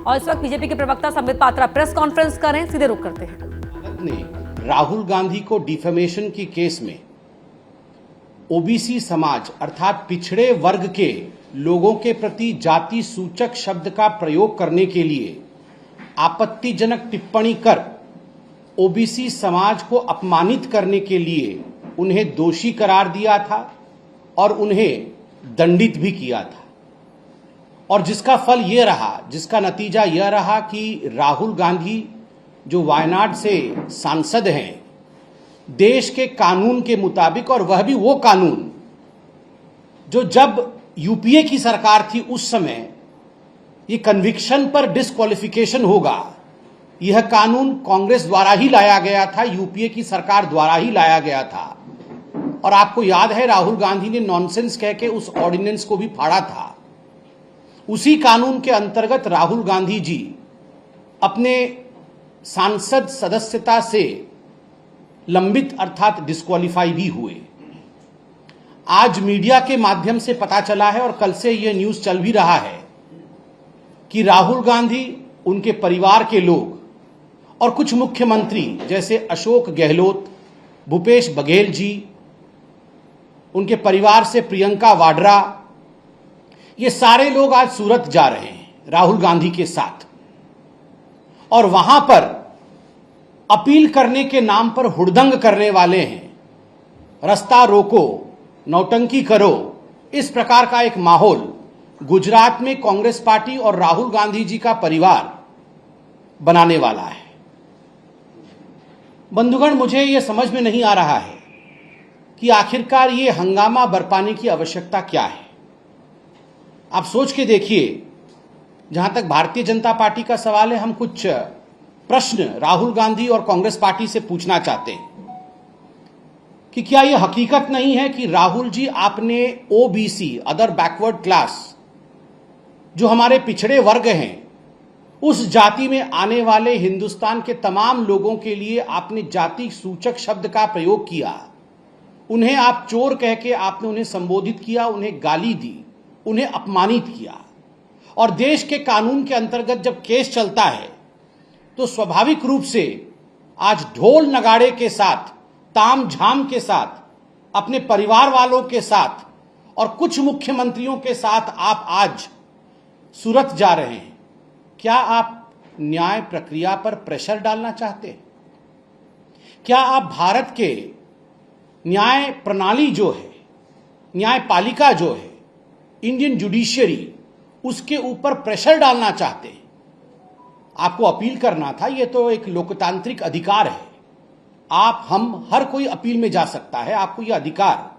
और इस वक्त बीजेपी के प्रवक्ता संबित पात्रा प्रेस कॉन्फ्रेंस कर रहे हैं, सीधे रुख करते हैं। ने राहुल गांधी को डिफेमेशन की केस में ओबीसी समाज अर्थात पिछड़े वर्ग के लोगों के प्रति जाति सूचक शब्द का प्रयोग करने के लिए आपत्तिजनक टिप्पणी कर ओबीसी समाज को अपमानित करने के लिए उन्हें दोषी करार दिया था और उन्हें दंडित भी किया था। और जिसका फल यह रहा, जिसका नतीजा यह रहा कि राहुल गांधी जो वायनाड से सांसद हैं, देश के कानून के मुताबिक, और वह भी वो कानून जो जब यूपीए की सरकार थी उस समय ये कन्विक्शन पर डिस्क्वालिफिकेशन होगा, यह कानून कांग्रेस द्वारा ही लाया गया था, यूपीए की सरकार द्वारा ही लाया गया था। और आपको याद है राहुल गांधी ने नॉनसेंस कह के उस ऑर्डिनेंस को भी फाड़ा था। उसी कानून के अंतर्गत राहुल गांधी जी अपने सांसद सदस्यता से लंबित अर्थात डिस्क्वालीफाई भी हुए। आज मीडिया के माध्यम से पता चला है और कल से यह न्यूज चल भी रहा है कि राहुल गांधी, उनके परिवार के लोग और कुछ मुख्यमंत्री जैसे अशोक गहलोत, भूपेश बघेल जी, उनके परिवार से प्रियंका वाड्रा, ये सारे लोग आज सूरत जा रहे हैं राहुल गांधी के साथ, और वहां पर अपील करने के नाम पर हुड़दंग करने वाले हैं, रास्ता रोको, नौटंकी करो, इस प्रकार का एक माहौल गुजरात में कांग्रेस पार्टी और राहुल गांधी जी का परिवार बनाने वाला है। बंधुगण, मुझे यह समझ में नहीं आ रहा है कि आखिरकार ये हंगामा बरपाने की आवश्यकता क्या है। आप सोच के देखिए, जहां तक भारतीय जनता पार्टी का सवाल है, हम कुछ प्रश्न राहुल गांधी और कांग्रेस पार्टी से पूछना चाहते हैं कि क्या यह हकीकत नहीं है कि राहुल जी, आपने ओबीसी, अदर बैकवर्ड क्लास, जो हमारे पिछड़े वर्ग हैं, उस जाति में आने वाले हिंदुस्तान के तमाम लोगों के लिए आपने जाति सूचक शब्द का प्रयोग किया, उन्हें आप चोर कह के आपने उन्हें संबोधित किया, उन्हें गाली दी, उन्हें अपमानित किया। और देश के कानून के अंतर्गत जब केस चलता है तो स्वाभाविक रूप से आज ढोल नगाड़े के साथ, ताम झाम के साथ, अपने परिवार वालों के साथ और कुछ मुख्यमंत्रियों के साथ आप आज सूरत जा रहे हैं। क्या आप न्याय प्रक्रिया पर प्रेशर डालना चाहते हैं? क्या आप भारत के न्याय प्रणाली जो है, न्यायपालिका जो है, इंडियन जुडिशियरी, उसके ऊपर प्रेशर डालना चाहते हैं? आपको अपील करना था, यह तो एक लोकतांत्रिक अधिकार है। आप, हम, हर कोई अपील में जा सकता है। आपको यह अधिकार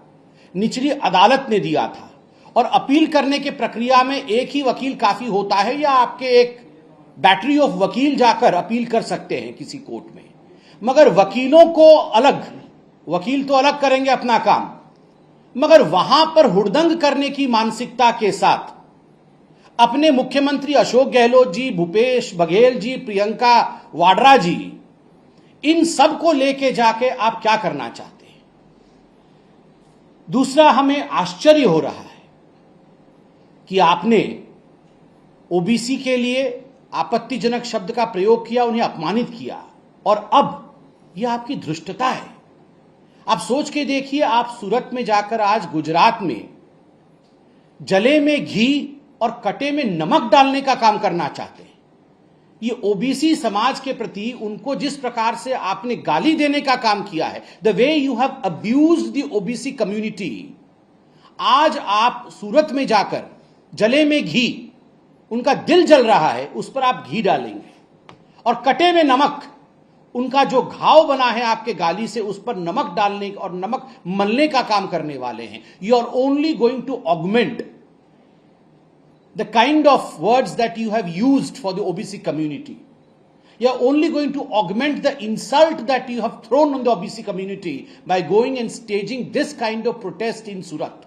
निचली अदालत ने दिया था। और अपील करने के प्रक्रिया में एक ही वकील काफी होता है, या आपके एक बैटरी ऑफ वकील जाकर अपील कर सकते हैं किसी कोर्ट में। मगर वकीलों को अलग, वकील तो अलग करेंगे अपना काम, मगर वहां पर हुड़दंग करने की मानसिकता के साथ अपने मुख्यमंत्री अशोक गहलोत जी, भूपेश बघेल जी, प्रियंका वाड्रा जी, इन सब को लेके जाके आप क्या करना चाहते हैं? दूसरा, हमें आश्चर्य हो रहा है कि आपने ओबीसी के लिए आपत्तिजनक शब्द का प्रयोग किया, उन्हें अपमानित किया, और अब यह आपकी धृष्टता है। आप सोच के देखिए, आप सूरत में जाकर आज गुजरात में जले में घी और कटे में नमक डालने का काम करना चाहते हैं। ये ओबीसी समाज के प्रति उनको जिस प्रकार से आपने गाली देने का काम किया है, the way you have abused the OBC community, आज आप सूरत में जाकर जले में घी, उनका दिल जल रहा है, उस पर आप घी डालेंगे, और कटे में नमक, उनका जो घाव बना है आपके गाली से, उस पर नमक डालने और नमक मलने का काम करने वाले हैं। You are only going to augment the kind of words that you have used for the OBC community. You are only going to augment the insult that you have thrown on the OBC community by going and staging this kind of protest in Surat.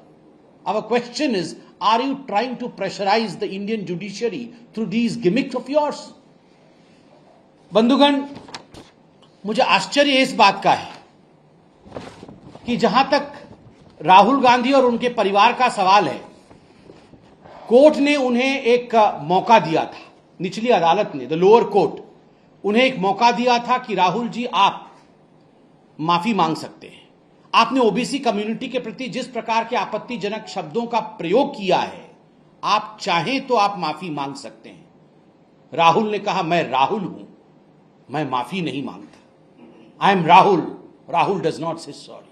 Our question is, are you trying to pressurize the Indian judiciary through these gimmicks of yours? बंधुगण, मुझे आश्चर्य इस बात का है कि जहां तक राहुल गांधी और उनके परिवार का सवाल है, कोर्ट ने उन्हें एक मौका दिया था, निचली अदालत ने, द लोअर कोर्ट, उन्हें एक मौका दिया था कि राहुल जी आप माफी मांग सकते हैं। आपने ओबीसी कम्युनिटी के प्रति जिस प्रकार के आपत्तिजनक शब्दों का प्रयोग किया है, आप चाहें तो आप माफी मांग सकते हैं। राहुल ने कहा, मैं राहुल हूं, मैं माफी नहीं मांगता। I am Rahul, Rahul does not से सॉरी।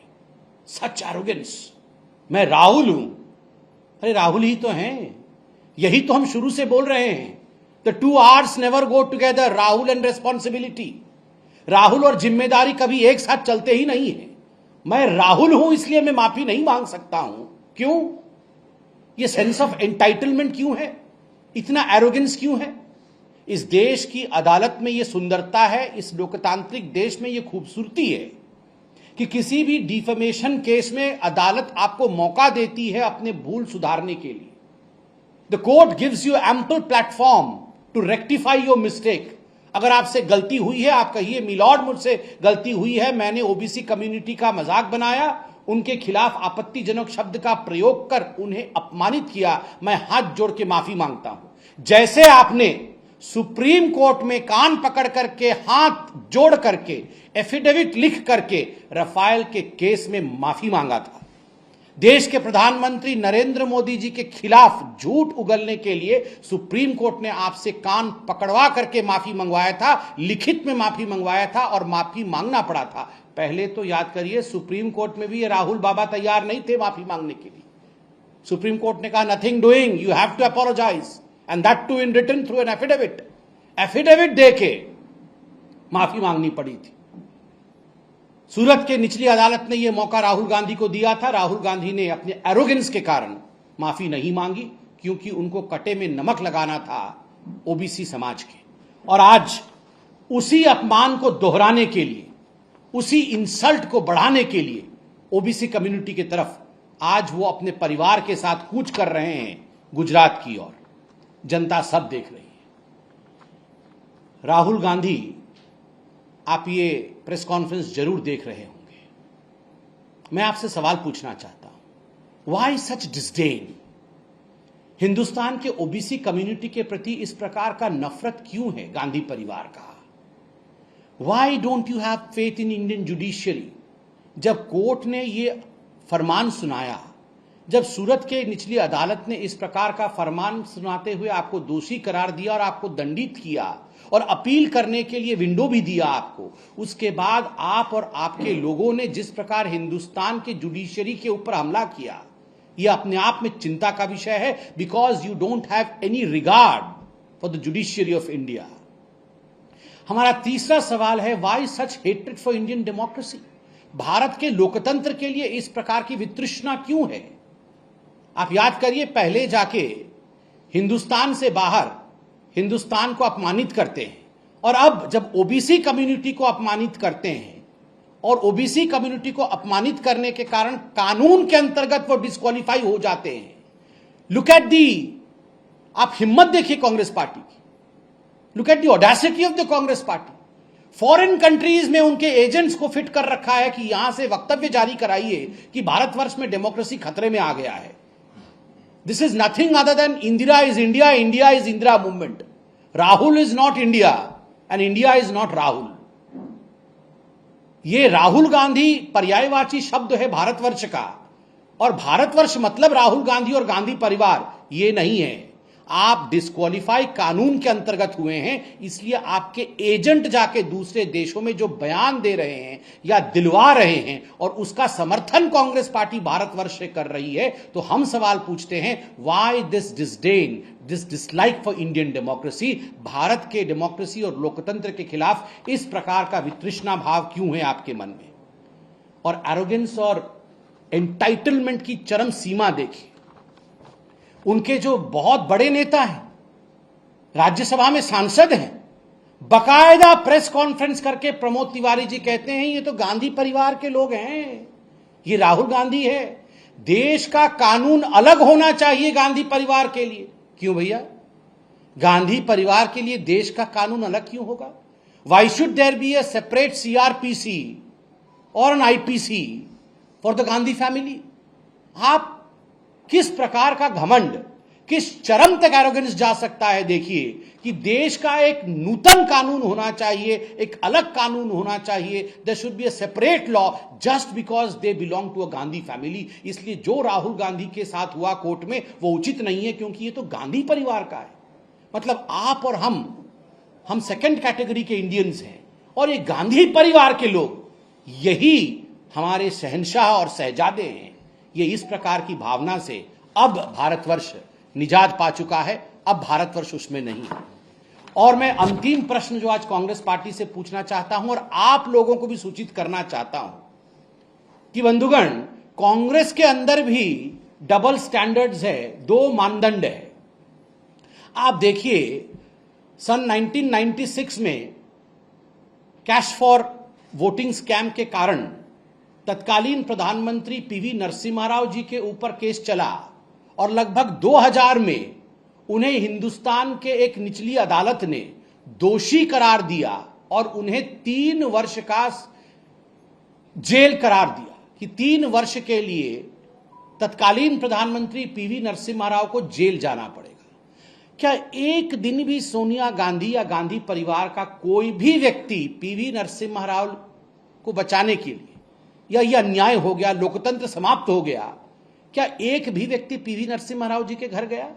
सच एरोगेंस, मैं राहुल हूं। अरे राहुल ही तो हैं, यही तो हम शुरू से बोल रहे हैं। The two arts never go together, Rahul and responsibility. Rahul और जिम्मेदारी कभी एक साथ चलते ही नहीं है। मैं राहुल हूं इसलिए मैं माफी नहीं मांग सकता हूं। क्यों? ये सेंस ऑफ एंटाइटलमेंट क्यों है? इतना एरोगेंस क्यों है? इस देश की अदालत में यह सुंदरता है, इस लोकतांत्रिक देश में यह खूबसूरती है कि किसी भी डिफेमेशन केस में अदालत आपको मौका देती है अपने भूल सुधारने के लिए। The court gives you ample platform to rectify your mistake. अगर आपसे गलती हुई है, आप कहिए मिलॉर्ड मुझसे गलती हुई है, मैंने ओबीसी कम्युनिटी का मजाक बनाया, उनके खिलाफ आपत्तिजनक शब्द का प्रयोग कर उन्हें अपमानित किया, मैं हाथ जोड़ के माफी मांगता हूं। जैसे आपने सुप्रीम कोर्ट में कान पकड़ करके, हाथ जोड़ करके, एफिडेविट लिख करके रफाल के केस में माफी मांगा था। देश के प्रधानमंत्री नरेंद्र मोदी जी के खिलाफ झूठ उगलने के लिए सुप्रीम कोर्ट ने आपसे कान पकड़वा करके माफी मंगवाया था, लिखित में माफी मंगवाया था और माफी मांगना पड़ा था। पहले तो याद करिए, सुप्रीम कोर्ट में भी ये राहुल बाबा तैयार नहीं थे माफी मांगने के लिए। सुप्रीम कोर्ट ने कहा, nothing doing, you have to apologise and that too in written through an affidavit. Affidavit देके माफी मांगनी पड़ी थी। सूरत के निचली अदालत ने यह मौका राहुल गांधी को दिया था। राहुल गांधी ने अपने एरोगेंस के कारण माफी नहीं मांगी, क्योंकि उनको कटे में नमक लगाना था ओबीसी समाज के। और आज उसी अपमान को दोहराने के लिए, उसी इंसल्ट को बढ़ाने के लिए ओबीसी कम्युनिटी की तरफ आज वो अपने परिवार के साथ कूच कर रहे हैं गुजरात की ओर। जनता सब देख रही है। राहुल गांधी, आप ये प्रेस कॉन्फ्रेंस जरूर देख रहे होंगे। मैं आपसे सवाल पूछना चाहता हूं, व्हाई सच डिस्डेन? हिंदुस्तान के ओबीसी कम्युनिटी के प्रति इस प्रकार का नफरत क्यों है गांधी परिवार का? Why don't you have faith in Indian judiciary? जब कोर्ट ने ये फरमान सुनाया, जब सूरत के निचली अदालत ने इस प्रकार का फरमान सुनाते हुए आपको दोषी करार दिया और आपको दंडित किया और अपील करने के लिए विंडो भी दिया आपको, उसके बाद आप और आपके लोगों ने जिस प्रकार हिंदुस्तान के जुडिशरी के ऊपर हमला किया, यह अपने आप में चिंता का विषय है। Because you don't have any regard for the judiciary of India. हमारा तीसरा सवाल है, why such hatred for Indian democracy? Bharat के लोकतंत्र के लिए इस प्रकार की वितृष्णा क्यों है? आप याद करिए, पहले जाके हिंदुस्तान से बाहर हिंदुस्तान को अपमानित करते हैं, और अब जब ओबीसी कम्युनिटी को अपमानित करते हैं और ओबीसी कम्युनिटी को अपमानित करने के कारण कानून के अंतर्गत वो डिस्क्वालीफाई हो जाते हैं। लुक एट दी, आप हिम्मत देखिए कांग्रेस पार्टी की। Look at the audacity of the Congress party. Foreign countries में उनके एजेंट्स को फिट कर रखा है कि यहां से वक्तव्य जारी कराइए कि भारतवर्ष में डेमोक्रेसी खतरे में आ गया है। This is nothing other than Indira is India, India is Indira movement. Rahul is not India and India is not Rahul. ये राहुल गांधी पर्यायवाची शब्द है भारतवर्ष का, और भारतवर्ष मतलब राहुल गांधी और गांधी परिवार ये नहीं है। आप डिस्क्वालीफाई कानून के अंतर्गत हुए हैं, इसलिए आपके एजेंट जाके दूसरे देशों में जो बयान दे रहे हैं या दिलवा रहे हैं और उसका समर्थन कांग्रेस पार्टी भारतवर्ष से कर रही है, तो हम सवाल पूछते हैं, why this disdain, this dislike for Indian democracy? Bharat के डेमोक्रेसी और लोकतंत्र के खिलाफ इस प्रकार का वितृष्णा भाव क्यों है आपके मन में? और एरोगेंस और एंटाइटलमेंट की चरम सीमा देखिए। उनके जो बहुत बड़े नेता हैं, राज्यसभा में सांसद हैं, बकायदा प्रेस कॉन्फ्रेंस करके प्रमोद तिवारी जी कहते हैं ये तो गांधी परिवार के लोग हैं, ये राहुल गांधी है। देश का कानून अलग होना चाहिए गांधी परिवार के लिए। क्यों भैया? गांधी परिवार के लिए देश का कानून अलग क्यों होगा? Why should there be a separate CrPC और an IPC for the Gandhi family? आप किस प्रकार का घमंड, किस चरम तक एरोगेंस जा सकता है देखिए कि देश का एक नूतन कानून होना चाहिए, एक अलग कानून होना चाहिए, there should be a separate law just because they belong to a Gandhi family. इसलिए जो राहुल गांधी के साथ हुआ कोर्ट में वो उचित नहीं है, क्योंकि ये तो गांधी परिवार का है। मतलब आप और हम सेकंड कैटेगरी के इंडियंस हैं, और ये गांधी परिवार के लोग, यही हमारे शहंशाह और शहजादे हैं। ये इस प्रकार की भावना से अब भारतवर्ष निजात पा चुका है, अब भारतवर्ष उसमें नहीं है। और मैं अंतिम प्रश्न जो आज कांग्रेस पार्टी से पूछना चाहता हूं और आप लोगों को भी सूचित करना चाहता हूं कि बंधुगण, कांग्रेस के अंदर भी डबल स्टैंडर्ड्स है, दो मानदंड है। आप देखिए, सन 1996 में कैश फॉर वोटिंग स्कैम के कारण तत्कालीन प्रधानमंत्री पीवी नरसिम्हा राव जी के ऊपर केस चला, और लगभग 2000 में उन्हें हिंदुस्तान के एक निचली अदालत ने दोषी करार दिया और उन्हें 3 वर्ष का जेल करार दिया कि 3 वर्ष के लिए तत्कालीन प्रधानमंत्री पीवी नरसिम्हा राव को जेल जाना पड़ेगा। क्या एक दिन भी सोनिया गांधी या गांधी परिवार का कोई भी व्यक्ति पीवी नरसिम्हा राव को बचाने के लिए, या यह अन्याय हो गया, लोकतंत्र समाप्त हो गया, क्या एक भी व्यक्ति पीवी नरसिम्हा राव जी के घर गया?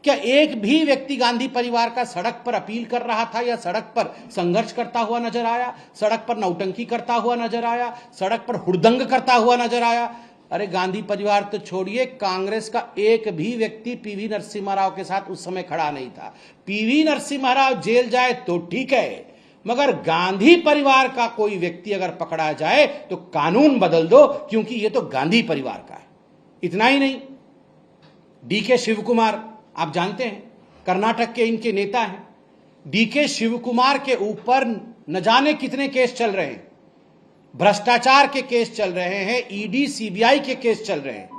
क्या एक भी व्यक्ति गांधी परिवार का सड़क पर अपील कर रहा था, या सड़क पर संघर्ष करता हुआ नजर आया, सड़क पर नौटंकी करता हुआ नजर आया, सड़क पर हुड़दंग करता हुआ नजर आया? अरे गांधी परिवार तो छोड़िए, कांग्रेस का एक भी व्यक्ति पीवी नरसिम्हा राव के साथ उस समय खड़ा नहीं था। पीवी नरसिम्हा राव जेल जाए तो ठीक है, मगर गांधी परिवार का कोई व्यक्ति अगर पकड़ा जाए तो कानून बदल दो, क्योंकि यह तो गांधी परिवार का है। इतना ही नहीं, डीके शिवकुमार, आप जानते हैं कर्नाटक के इनके नेता हैं, डीके शिवकुमार के ऊपर न जाने कितने केस चल रहे हैं, भ्रष्टाचार के केस चल रहे हैं, ईडी सीबीआई के केस चल रहे हैं।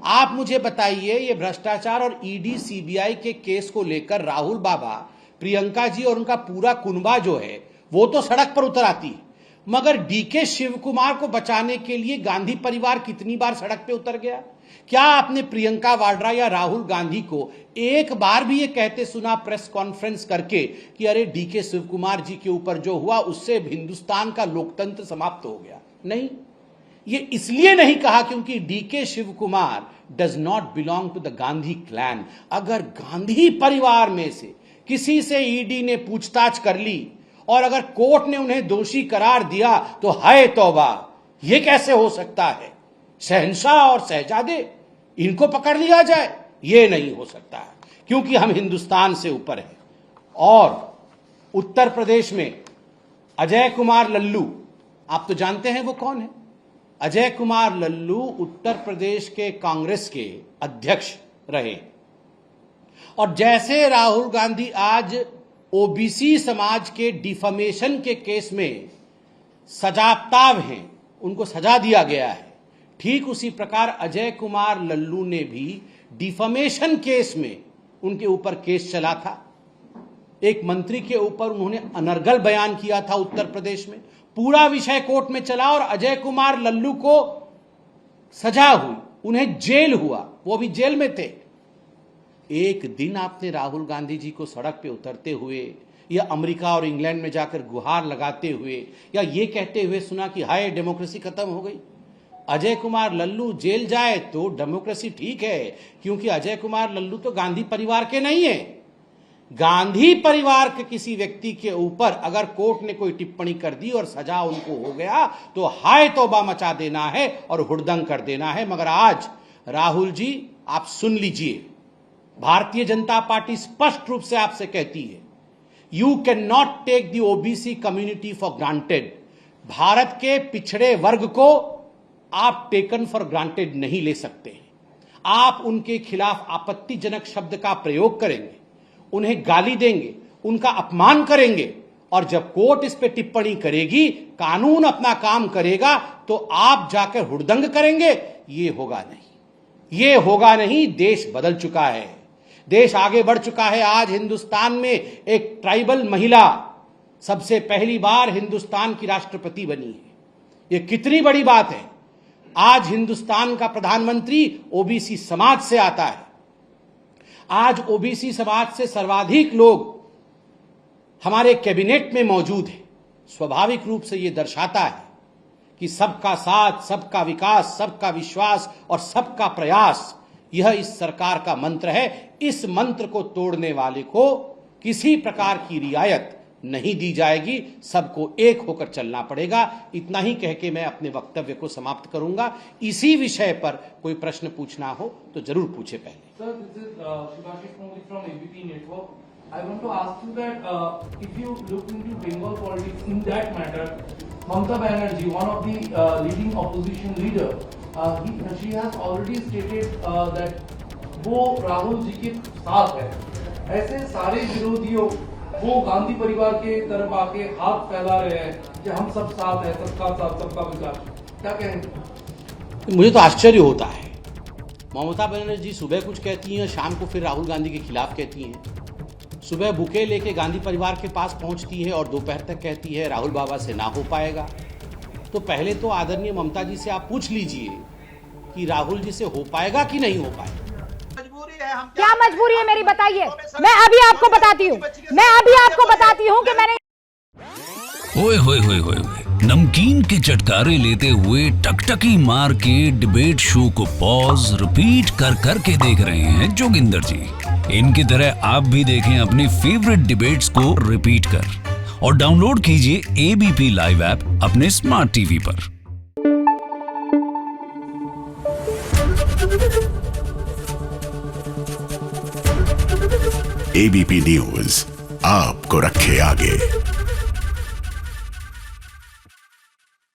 आप मुझे बताइए, ये भ्रष्टाचार और ईडी सीबीआई के केस को लेकर राहुल बाबा, प्रियंका जी और उनका पूरा कुनबा जो है वो तो सड़क पर उतर आती है, मगर डीके शिवकुमार को बचाने के लिए गांधी परिवार कितनी बार सड़क पे उतर गया? क्या आपने प्रियंका वाड्रा या राहुल गांधी को एक बार भी ये कहते सुना प्रेस कॉन्फ्रेंस करके कि अरे डीके शिवकुमार जी के ऊपर जो हुआ उससे हिंदुस्तान का लोकतंत्र समाप्त हो गया? नहीं, ये इसलिए नहीं कहा क्योंकि DK Shivakumar does not belong to the Gandhi clan. अगर गांधी परिवार में से किसी से ईडी ने पूछताछ कर ली और अगर कोर्ट ने उन्हें दोषी करार दिया तो हाय तौबा, यह कैसे हो सकता है? शहंशाह और शहजादे, इनको पकड़ लिया जाए? यह नहीं हो सकता है, क्योंकि हम हिंदुस्तान से ऊपर हैं। और उत्तर प्रदेश में अजय कुमार लल्लू, आप तो जानते हैं वो कौन है। अजय कुमार लल्लू उत्तर प्रदेश के कांग्रेस के अध्यक्ष रहे, और जैसे राहुल गांधी आज ओबीसी समाज के डिफेमेशन के केस में सजायाफ्ताब हैं, उनको सजा दिया गया है, ठीक उसी प्रकार अजय कुमार लल्लू ने भी डिफेमेशन केस में उनके ऊपर केस चला था। एक मंत्री के ऊपर उन्होंने अनर्गल बयान किया था उत्तर प्रदेश में, पूरा विषय कोर्ट में चला और अजय कुमार लल्लू को सजा हुई, उन्हें जेल हुआ, वो भी जेल में थे। एक दिन आपने राहुल गांधी जी को सड़क पे उतरते हुए या अमेरिका और इंग्लैंड में जाकर गुहार लगाते हुए या ये कहते हुए सुना कि हाय डेमोक्रेसी खत्म हो गई? अजय कुमार लल्लू जेल जाए तो डेमोक्रेसी ठीक है, क्योंकि अजय कुमार लल्लू तो गांधी परिवार के नहीं है। गांधी परिवार के किसी व्यक्ति के ऊपर अगर कोर्ट ने कोई टिप्पणी कर दी और सजा उनको हो गया तो हाय तौबा मचा देना है और हुड़दंग कर देना है। मगर आज राहुल जी, आप सुन लीजिए, भारतीय जनता पार्टी स्पष्ट रूप से आपसे कहती है, you can not take the OBC community for granted. Bharat के पिछड़े वर्ग को आप टेकन फॉर ग्रांटेड नहीं ले सकते। आप उनके खिलाफ आपत्तिजनक शब्द का प्रयोग करेंगे, उन्हें गाली देंगे, उनका अपमान करेंगे, और जब कोर्ट इस पे टिप्पणी करेगी, कानून अपना काम करेगा, तो आप जाकर हुड़दंग करेंगे? ये होगा नहीं, ये होगा नहीं। देश बदल चुका है, देश आगे बढ़ चुका है। आज हिंदुस्तान में एक ट्राइबल महिला सबसे पहली बार हिंदुस्तान की राष्ट्रपति बनी है। ये कितनी बड़ी बात है। आज हिंदुस्तान का प्रधानमंत्री ओबीसी समाज से आता है। आज ओबीसी समाज से सर्वाधिक लोग हमारे कैबिनेट में मौजूद हैं, स्वाभाविक रूप से यह दर्शाता है कि सबका साथ, सबका विकास, सबका विश्वास और सबका प्रयास यह इस सरकार का मंत्र है। इस मंत्र को तोड़ने वाले को किसी प्रकार की रियायत नहीं दी जाएगी, सबको एक होकर चलना पड़ेगा। इतना ही कह के मैं अपने वक्तव्य को समाप्त करूंगा। इसी विषय पर कोई प्रश्न पूछना हो तो जरूर पूछे पहले। Sir, this is Shubhashish Modi from ABP Network. I want to ask you that if you look into Bengal politics in that matter, Mamata Banerjee, one of the leading opposition leader, she has already stated that वो राहुल जी के साथ है। ऐसे सारे विरोधियों वो गांधी परिवार के तरफ आके हाथ फैला रहे हैं कि हम सब साथ हैं, सबका साथ, सबका विकास। क्या कहेंगे? मुझे तो आश्चर्य होता है, ममता बनर्जी सुबह कुछ कहती हैं, शाम को फिर राहुल गांधी के खिलाफ कहती हैं। सुबह बुके लेके गांधी परिवार के पास पहुंचती है और दोपहर तक कहती है राहुल बाबा से ना हो पाएगा। तो पहले तो आदरणीय ममता जी से आप पूछ लीजिए कि राहुल जी से हो पाएगा कि नहीं हो पाएगा। क्या मजबूरी है मेरी, बताइए। मैं अभी आपको बताती हूँ कि मैंने ओए होए होए होए होए, नमकीन के चटकारे लेते हुए टकटकी मार के डिबेट शो को पॉज रिपीट कर कर के देख रहे हैं जोगिंदर जी। इनकी तरह आप भी देखें अपनी फेवरेट डिबेट्स को रिपीट कर और डाउनलोड कीजिए एबीपी लाइव ऐप अपने स्मार्ट टीवी पर। एबीपी न्यूज आपको रखे आगे।